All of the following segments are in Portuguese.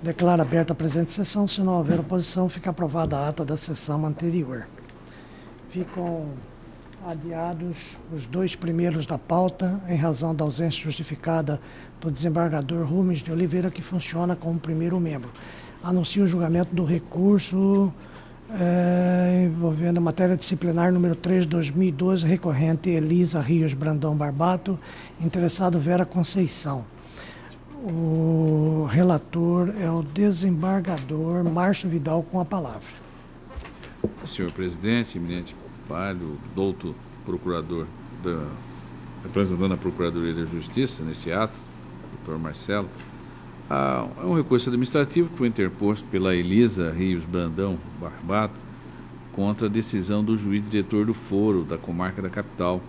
Declaro aberta a presente sessão. Se não houver oposição, fica aprovada a ata da sessão anterior. Ficam adiados os dois primeiros da pauta, em razão da ausência justificada do desembargador Rubens de Oliveira, que funciona como primeiro membro. Anuncio o julgamento do recurso envolvendo matéria disciplinar número 3/2012, recorrente Elisa Rios Brandão Barbato, interessado Vera Conceição. O relator é o desembargador Márcio Vidal, com a palavra. Senhor presidente, eminente pai do doutor procurador, representando a Procuradoria da Justiça neste ato, doutor Marcelo, é um recurso administrativo que foi interposto pela Elisa Rios Brandão Barbato contra a decisão do juiz diretor do foro da comarca da capital,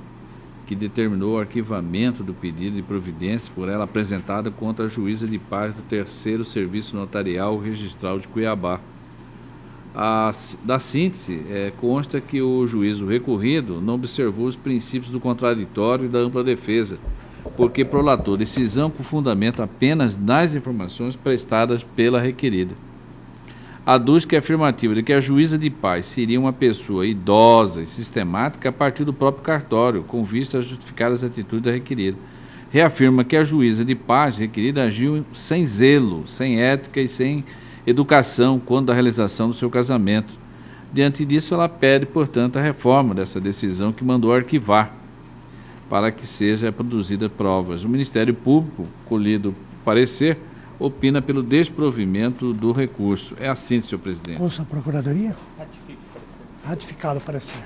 que determinou o arquivamento do pedido de providência por ela apresentado contra a juíza de paz do terceiro serviço notarial registral de Cuiabá. Da síntese, consta que o juízo recorrido não observou os princípios do contraditório e da ampla defesa, porque prolatou decisão com fundamento apenas nas informações prestadas pela requerida. Aduz que a afirmativa de que a juíza de paz seria uma pessoa idosa e sistemática a partir do próprio cartório, com vista a justificar as atitudes da requerida. Reafirma que a juíza de paz requerida agiu sem zelo, sem ética e sem educação quando da realização do seu casamento. Diante disso, ela pede, portanto, a reforma dessa decisão que mandou arquivar, para que seja produzida provas. O Ministério Público, colhido o parecer, opina pelo desprovimento do recurso. É assim, senhor presidente. Curso a Procuradoria? Ratificado o parecer.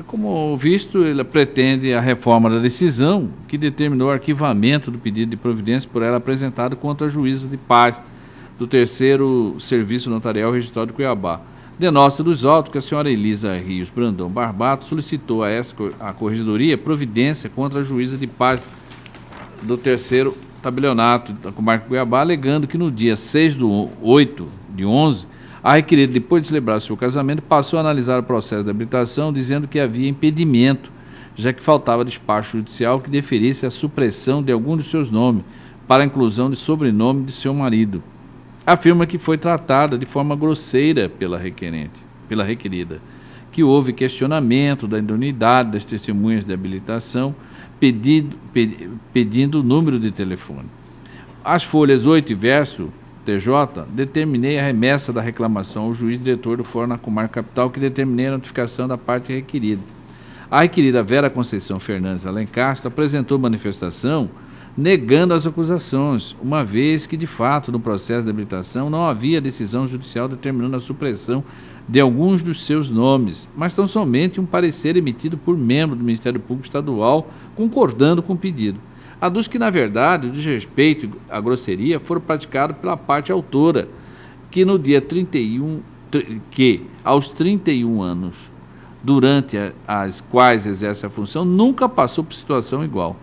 Como visto, ele pretende a reforma da decisão que determinou o arquivamento do pedido de providência por ela apresentado contra a juíza de paz do terceiro serviço notarial registrado de Cuiabá. Denota dos autos que a senhora Elisa Rios Brandão Barbato solicitou a Corregedoria providência contra a juíza de paz do terceiro tabelionato da comarca de Cuiabá, alegando que no dia 6/8/11, a requerida, depois de celebrar seu casamento, passou a analisar o processo de habilitação, dizendo que havia impedimento, já que faltava despacho judicial que deferisse a supressão de algum de seus nomes para a inclusão de sobrenome de seu marido. Afirma que foi tratada de forma grosseira pela requerida, que houve questionamento da idoneidade das testemunhas de habilitação, pedindo o número de telefone. As folhas 8 e verso TJ, determinei a remessa da reclamação ao juiz diretor do fórum na comarca capital, que determinei a notificação da parte requerida. A requerida Vera Conceição Fernandes Alencastro apresentou manifestação negando as acusações, uma vez que, de fato, no processo de habilitação não havia decisão judicial determinando a supressão de alguns dos seus nomes, mas tão somente um parecer emitido por membro do Ministério Público Estadual concordando com o pedido. Aduz que, na verdade, o desrespeito e a grosseria foram praticados pela parte autora, que no dia 31, aos 31 anos, durante as quais exerce a função, nunca passou por situação igual.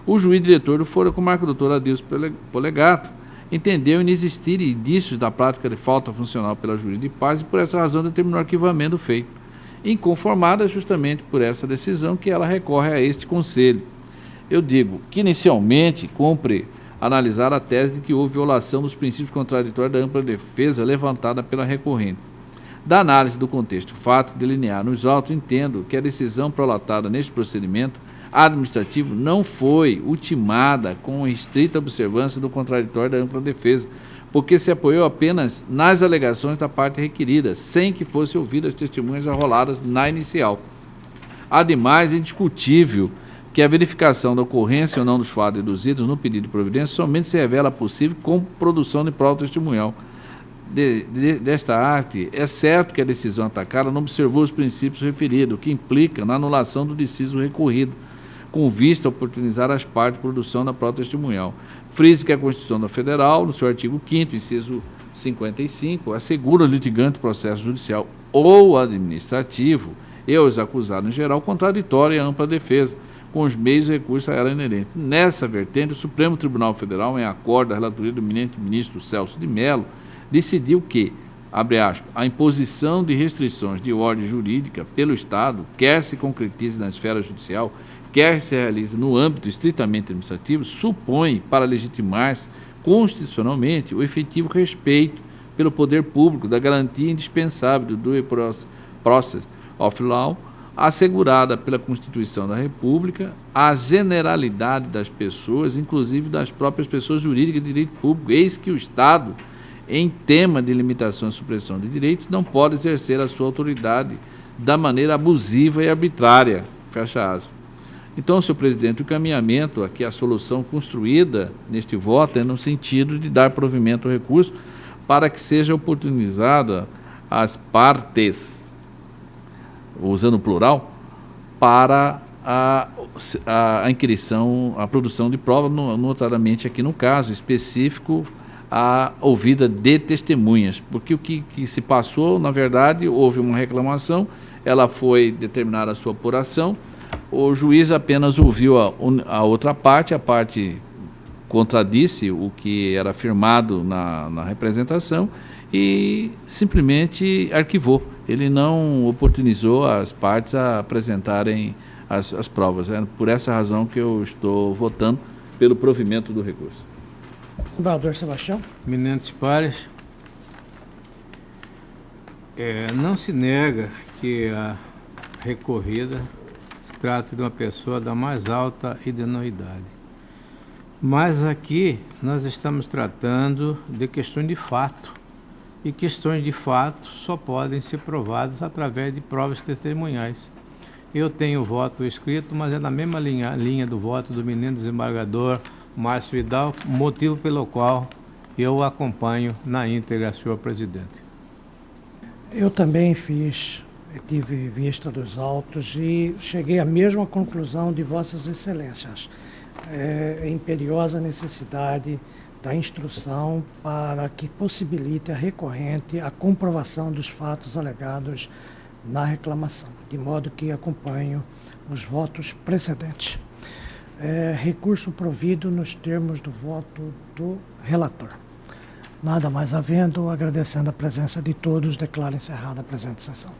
O juiz diretor do foro, comarca doutor Adilson Polegato, entendeu inexistir indícios da prática de falta funcional pela juíza de paz e, por essa razão, determinou o arquivamento do feito, inconformada justamente por essa decisão que ela recorre a este conselho. Eu digo que, inicialmente, cumpre analisar a tese de que houve violação dos princípios contraditórios da ampla defesa levantada pela recorrente. Da análise do contexto fato delinear nos autos, entendo que a decisão prolatada neste procedimento administrativo não foi ultimada com estrita observância do contraditório da ampla defesa, porque se apoiou apenas nas alegações da parte requerida, sem que fosse ouvidas as testemunhas arroladas na inicial. Ademais, é indiscutível que a verificação da ocorrência ou não dos fatos deduzidos no pedido de providência somente se revela possível com produção de prova testemunhal. Desta arte, é certo que a decisão atacada não observou os princípios referidos, o que implica na anulação do deciso recorrido, com vista a oportunizar as partes de produção da prova testemunhal. Frise que a Constituição Federal, no seu artigo 5º, inciso 55, assegura ao litigante processo judicial ou administrativo e aos acusados em geral contraditória e ampla defesa, com os meios e recursos a ela inerentes. Nessa vertente, o Supremo Tribunal Federal, em acordo da relatoria do eminente ministro Celso de Mello, decidiu que, abre aspas, a imposição de restrições de ordem jurídica pelo Estado, quer se concretize na esfera judicial, quer se realize no âmbito estritamente administrativo, supõe, para legitimar-se constitucionalmente o efetivo respeito pelo poder público da garantia indispensável do due process of law, assegurada pela Constituição da República, a generalidade das pessoas, inclusive das próprias pessoas jurídicas de direito público, eis que o Estado, em tema de limitação e supressão de direitos, não pode exercer a sua autoridade da maneira abusiva e arbitrária, fecha aspas. Então, senhor presidente, o encaminhamento aqui, a solução construída neste voto é no sentido de dar provimento ao recurso para que seja oportunizada as partes, usando o plural, para a inquirição, a produção de prova, notadamente aqui no caso específico, a ouvida de testemunhas, porque o que se passou, na verdade, houve uma reclamação, ela foi determinada a sua apuração, o juiz apenas ouviu a outra parte, a parte contradisse o que era afirmado na representação e simplesmente arquivou. Ele não oportunizou as partes a apresentarem as provas. É por essa razão que eu estou votando pelo provimento do recurso. Embaixador Sebastião. Eminentes pares, não se nega que a recorrida se trata de uma pessoa da mais alta idoneidade. Mas aqui nós estamos tratando de questões de fato. E questões de fato só podem ser provadas através de provas testemunhais. Eu tenho voto escrito, mas é na mesma linha do voto do menino desembargador Márcio Vidal, motivo pelo qual eu acompanho na íntegra, senhor presidente. Eu também tive vista dos autos e cheguei à mesma conclusão de Vossas Excelências. É imperiosa necessidade da instrução para que possibilite a recorrente a comprovação dos fatos alegados na reclamação, de modo que acompanho os votos precedentes. Recurso provido nos termos do voto do relator. Nada mais havendo, agradecendo a presença de todos, declaro encerrada a presente sessão.